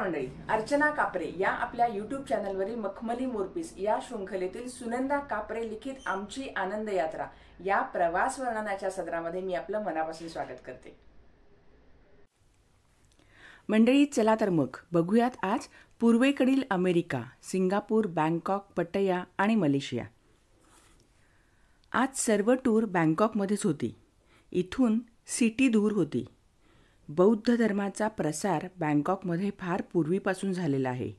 मंडळी, अर्चना कापरे या आपल्या यूट्यूब चॅनलवरील मखमली मोरपीस या शृंखलेतील सुनंदा कापरे लिखित आमची आनंद यात्रा या प्रवास वर्णनाच्या सदरामध्ये मी आपलं मनापासून स्वागत करते. मंडळी, चला तर मग बघूयात आज पूर्वेकडील अमेरिका, सिंगापूर, बँकॉक, पट्टया आणि मलेशिया. आज सर्व टूर बँकॉकमध्येच होती. इथून सिटी दूर होती. बौद्ध धर्माचा प्रसार बँकॉकमध्ये फार पूर्वीपासून झालेला आहे.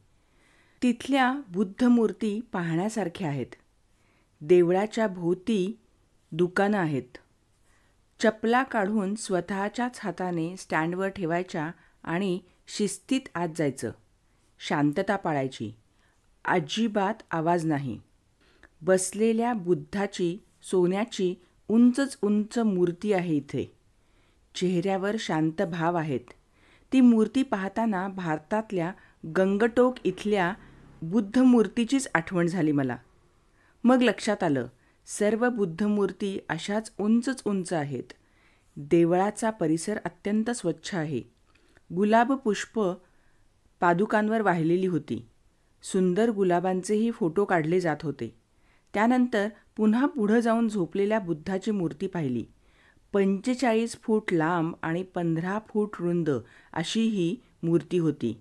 तिथल्या बुद्ध मूर्ती पाहण्यासारख्या आहेत. देवळाच्या भोवती दुकानं आहेत. चपला काढून स्वतःच्याच हाताने स्टँडवर ठेवायच्या आणि शिस्तीत आत जायचं. शांतता पाळायची. अजिबात आवाज नाही. बसलेल्या बुद्धाची सोन्याची उंचच उंच मूर्ती आहे इथे. चेहऱ्यावर शांत भाव आहेत. ती मूर्ती पाहताना भारतातल्या गंगटोक इथल्या बुद्ध मूर्तीचीच आठवण झाली मला. मग लक्षात आलं, सर्व बुद्ध मूर्ती अशाच उंचच उंच आहेत. देवळाचा परिसर अत्यंत स्वच्छ आहे. गुलाब पुष्प पादुकांवर वाहिलेली होती. सुंदर गुलाबांचेही फोटो काढले जात होते. त्यानंतर पुन्हा पुढं जाऊन झोपलेल्या बुद्धाची मूर्ती पाहिली. 45 फूट लांब आणि 15 फूट रुंद अशी ही मूर्ती होती.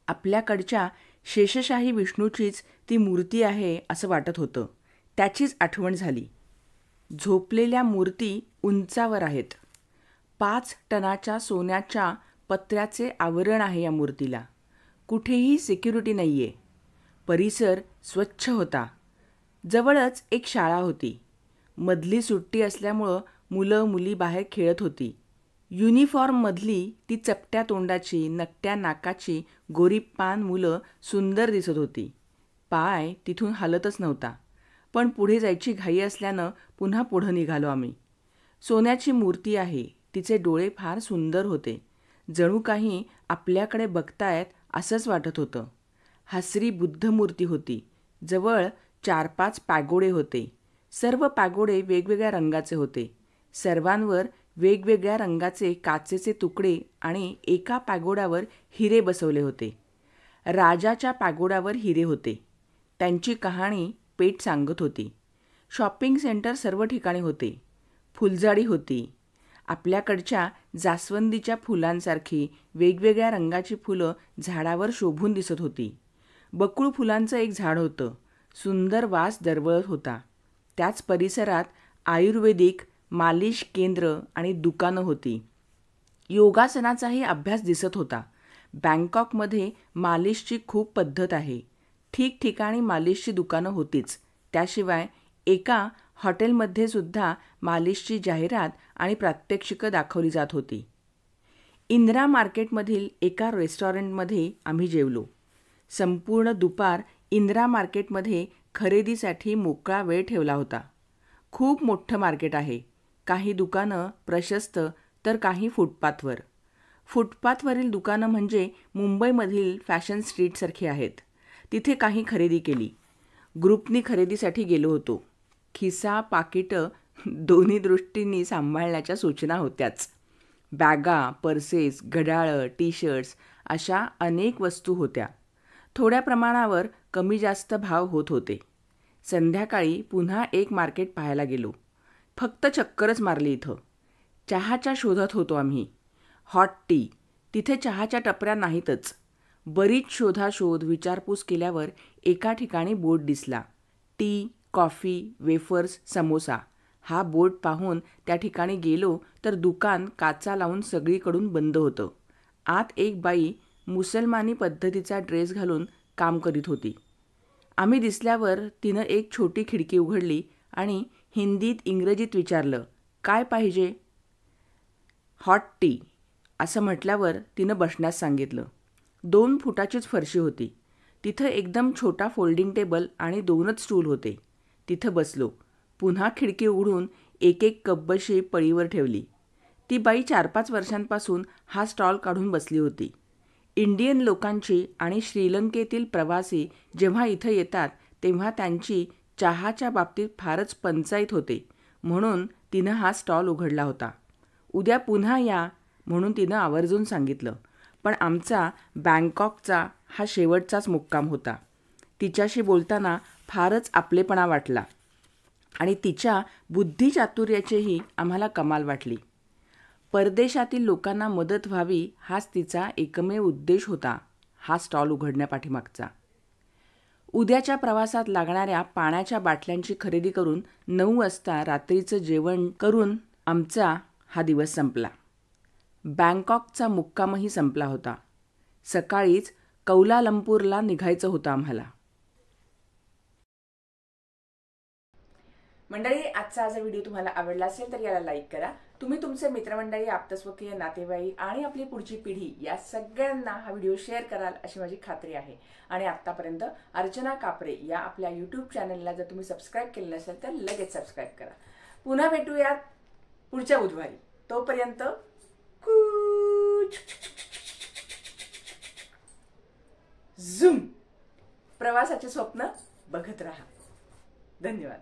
आपल्याकडच्या शेषशाही विष्णूचीच ती मूर्ती आहे असं वाटत होतं. त्याचीच आठवण झाली. झोपलेल्या मूर्ती उंचावर आहेत. 5 टनाच्या सोन्याच्या पत्र्याचे आवरण आहे या मूर्तीला. कुठेही सिक्युरिटी नाही आहे. परिसर स्वच्छ होता. जवळच एक शाळा होती. मधली सुट्टी असल्यामुळं मुलं मुली बाहेर खेळत होती. युनिफॉर्ममधली ती चपट्या तोंडाची, नकट्या नाकाची, गोरीपान मुलं सुंदर दिसत होती. पाय तिथून हलतच नव्हता. पण पुढे जायची घाई असल्यानं पुन्हा पुढं निघालो आम्ही. सोन्याची मूर्ती आहे. तिचे डोळे फार सुंदर होते. जणू काही आपल्याकडे बघतायत असंच वाटत होतं. हसरी बुद्ध मूर्ती होती. जवळ 4-5 पॅगोडे होते. सर्व पॅगोडे वेगवेगळ्या रंगाचे होते. सर्वांवर वेगवेगळ्या रंगाचे काचेचे तुकडे आणि एका पॅगोडावर हिरे बसवले होते. राजाच्या पॅगोडावर हिरे होते. त्यांची कहाणी पेट सांगत होती. शॉपिंग सेंटर सर्व ठिकाणी होते. फुलझाडी होती. आपल्याकडच्या जास्वंदीच्या फुलांसारखी वेगवेगळ्या रंगाची फुलं झाडावर शोभून दिसत होती. बकुळ फुलांचं एक झाड होतं. सुंदर वास दरवळत होता. त्याच परिसरात आयुर्वेदिक मालिश केंद्र आणि दुकानं होती. योगासनाचाही अभ्यास दिसत होता. बँकॉकमध्ये मालिशची खूप पद्धत आहे. ठिकठिकाणी मालिशची दुकानं होतीच. त्याशिवाय एका हॉटेलमध्ये सुद्धा मालिशची जाहिरात आणि प्रात्यक्षिकं दाखवली जात होती. इंदिरा मार्केटमधील एका रेस्टॉरंटमध्ये आम्ही जेवलो. संपूर्ण दुपार इंदिरा मार्केटमध्ये खरेदीसाठी मोकळा वेळ ठेवला होता. खूप मोठं मार्केट आहे. काही दुकानं प्रशस्त तर काही फुटपाथवर. फुटपाथवरील दुकानं म्हणजे मुंबईमधील फॅशन स्ट्रीटसारखी आहेत. तिथे काही खरेदी केली. ग्रुपनी खरेदीसाठी गेलो होतो. खिसा पाकिटं दोन्ही दृष्टींनी सांभाळण्याच्या सूचना होत्याच. बॅगा, पर्सेस, घड्याळं, टी शर्ट्स अशा अनेक वस्तू होत्या. थोड्या प्रमाणावर कमी जास्त भाव होत होते. संध्याकाळी पुन्हा एक मार्केट पाहायला गेलो. फक्त चक्करच मारली इथं. चहाच्या शोधात होतो आम्ही. Hot T. तिथे चहाच्या टपऱ्या नाहीतच. बरीच शोधाशोध विचारपूस केल्यावर एका ठिकाणी बोर्ड दिसला. T, coffee, wafers, samosa. हा बोर्ड पाहून त्या ठिकाणी गेलो तर दुकान काचा लावून सगळीकडून बंद होतं. आत एक बाई मुसलमानी पद्धतीचा ड्रेस घालून काम करीत होती. आम्ही दिसल्यावर तिनं एक छोटी खिडकी उघडली आणि हिंदीत इंग्रजीत विचारलं, काय पाहिजे? हॉट टी असं म्हटल्यावर तिनं बसण्यास सांगितलं. 2 फुटाचीच फरशी होती. तिथं एकदम छोटा फोल्डिंग टेबल आणि 2च स्टूल होते. तिथं बसलो. पुन्हा खिडकी उघडून एक कप पळीवर ठेवली. ती बाई 4-5 वर्षांपासून हा स्टॉल काढून बसली होती. इंडियन लोकांची आणि श्रीलंकेतील प्रवासी जेव्हा इथं येतात तेव्हा त्यांची चहाच्या बाबतीत फारच पंचाईत होते. म्हणून तिनं हा स्टॉल उघडला होता. उद्या पुन्हा या म्हणून तिनं आवर्जून सांगितलं. पण आमचा बँकॉकचा हा शेवटचाच मुक्काम होता. तिच्याशी बोलताना फारच आपलेपणा वाटला आणि तिच्या बुद्धिचातुर्याचीही आम्हाला कमाल वाटली. परदेशातील लोकांना मदत व्हावी हाच तिचा एकमेव उद्देश होता हा स्टॉल उघडण्यापाठीमागचा. उद्याच्या प्रवासात लागणाऱ्या पाण्याच्या बाटल्यांची खरेदी करून 9 वाजता रात्रीचं जेवण करून आमचा हा दिवस संपला. बँकॉकचा मुक्कामही संपला होता. सकाळीच कौलालंपूरला निघायचं होतं आम्हाला. मंडळी, आजचा व्हिडिओ तुम्हाला आवडला असेल तर याला लाईक करा. तुम्ही तुमचे मित्रमंडळी, आप्तस्वकीय, नातेवाईक आणि आपली पुढची पिढी या सगळ्यांना हा व्हिडिओ शेअर कराल अशी माझी खात्री आहे. आणि आत्तापर्यंत अर्चना कापरे या आपल्या यूट्यूब चॅनलला जर तुम्ही सबस्क्राईब केलं नसेल तर लगेच सबस्क्राईब करा. पुन्हा भेटूयात पुढच्या बुधवारी. तोपर्यंत झूम प्रवासाचे स्वप्न बघत राहा. धन्यवाद.